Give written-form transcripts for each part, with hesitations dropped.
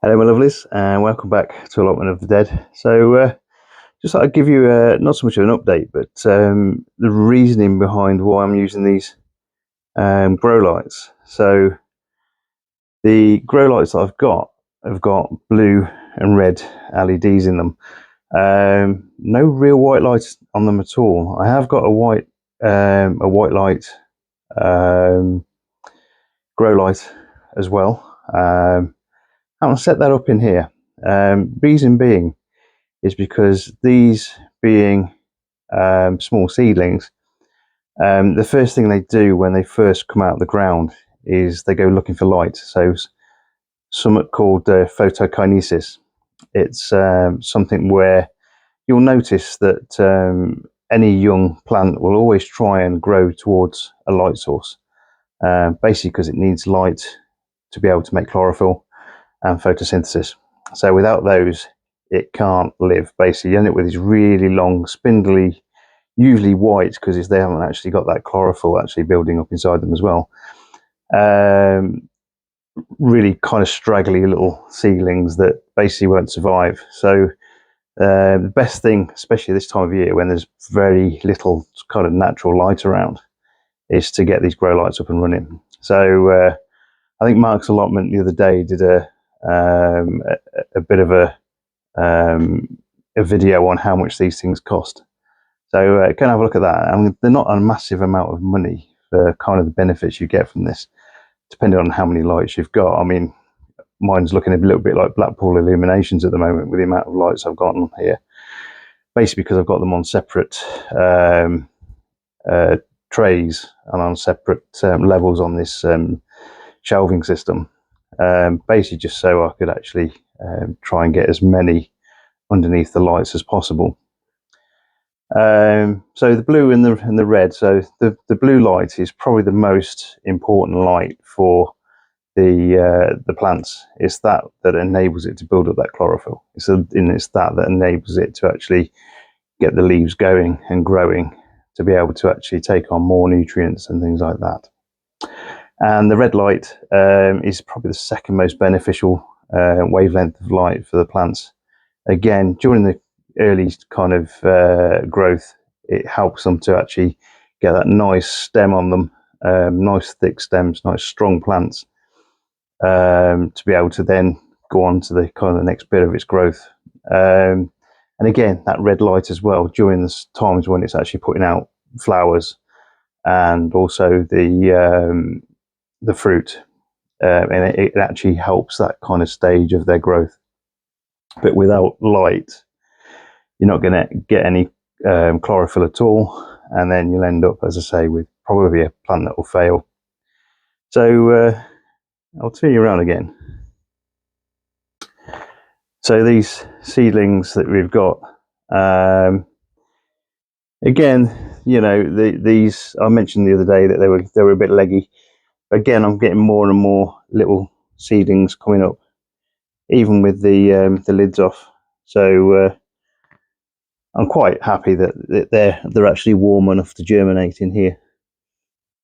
Hello my lovelies, and welcome back to Allotment of the Dead. Just thought I'd give you not so much of an update, but the reasoning behind why I'm using these grow lights. So the grow lights that I've got have got blue and red LEDs in them. No real white lights on them at all. I have got a white light grow light as well. I'll set that up in here. Reason being is because these being small seedlings, the first thing they do when they first come out of the ground is they go looking for light. So something called photokinesis. It's something where you'll notice that any young plant will always try and grow towards a light source, basically because it needs light to be able to make chlorophyll and photosynthesis. So without those, it can't live. Basically, you end up with these really long, spindly, usually white, because they haven't actually got that chlorophyll actually building up inside them as well. Really kind of straggly little seedlings that basically won't survive. So the best thing, especially this time of year when there's very little kind of natural light around, is to get these grow lights up and running. So I think Mark's Allotment the other day did a bit of a video on how much these things cost. So go and have a look at that. I mean, they're not a massive amount of money for kind of the benefits you get from this, depending on how many lights you've got. I mean, mine's looking a little bit like Blackpool illuminations at the moment with the amount of lights I've got on here, basically because I've got them on separate trays and on separate levels on this shelving system, basically just so I could actually try and get as many underneath the lights as possible. So the blue and the red. So the blue light is probably the most important light for the plants. It's that enables it to build up that chlorophyll. It's that enables it to actually get the leaves going and growing, to be able to actually take on more nutrients and things like that. And the red light is probably the second most beneficial wavelength of light for the plants. Again, during the early kind of growth, it helps them to actually get that nice stem on them, nice thick stems, nice strong plants, to be able to then go on to the kind of the next bit of its growth. And again, that red light as well during the times when it's actually putting out flowers and also the fruit, and it actually helps that kind of stage of their growth. But without light, you're not going to get any chlorophyll at all, and then you'll end up, as I say, with probably a plant that will fail. So I'll turn you around again. So these seedlings that we've got, again, you know, these I mentioned the other day that they were a bit leggy. Again, I'm getting more and more little seedlings coming up, even with the lids off. So I'm quite happy that they're actually warm enough to germinate in here.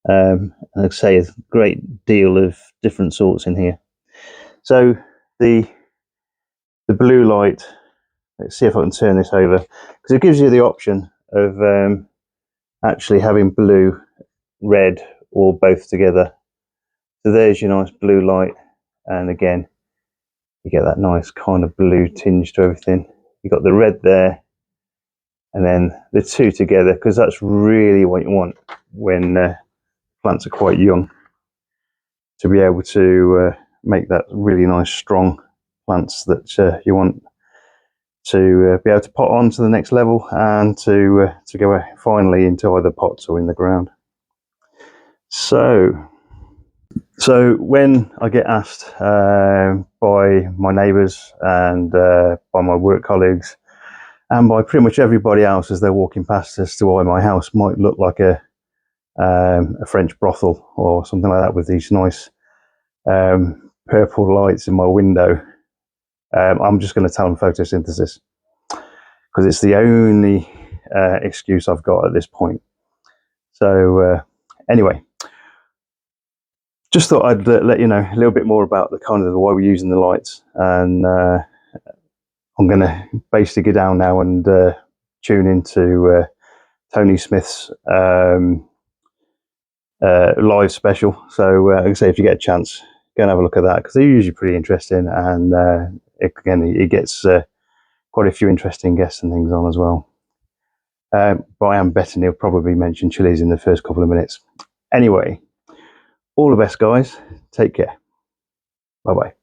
And I'd say a great deal of different sorts in here. So the blue light, let's see if I can turn this over, because it gives you the option of actually having blue, red, or both together. So there's your nice blue light, and again, you get that nice kind of blue tinge to everything. You've got the red there, and then the two together, because that's really what you want when plants are quite young, to be able to make that really nice strong plants that you want to be able to pot on to the next level and to go finally into either pots or in the ground. So when I get asked by my neighbours and by my work colleagues and by pretty much everybody else as they're walking past as to why my house might look like a French brothel or something like that with these nice purple lights in my window, I'm just going to tell them photosynthesis, because it's the only excuse I've got at this point. So anyway, just thought I'd let you know a little bit more about the kind of the why we're using the lights, and I'm going to basically go down now and tune into Tony Smith's live special. So like I say, if you get a chance, go and have a look at that, because they're usually pretty interesting, and again, he gets quite a few interesting guests and things on as well. But I am betting he'll probably mention chilies in the first couple of minutes. Anyway, all the best, guys. Take care. Bye bye.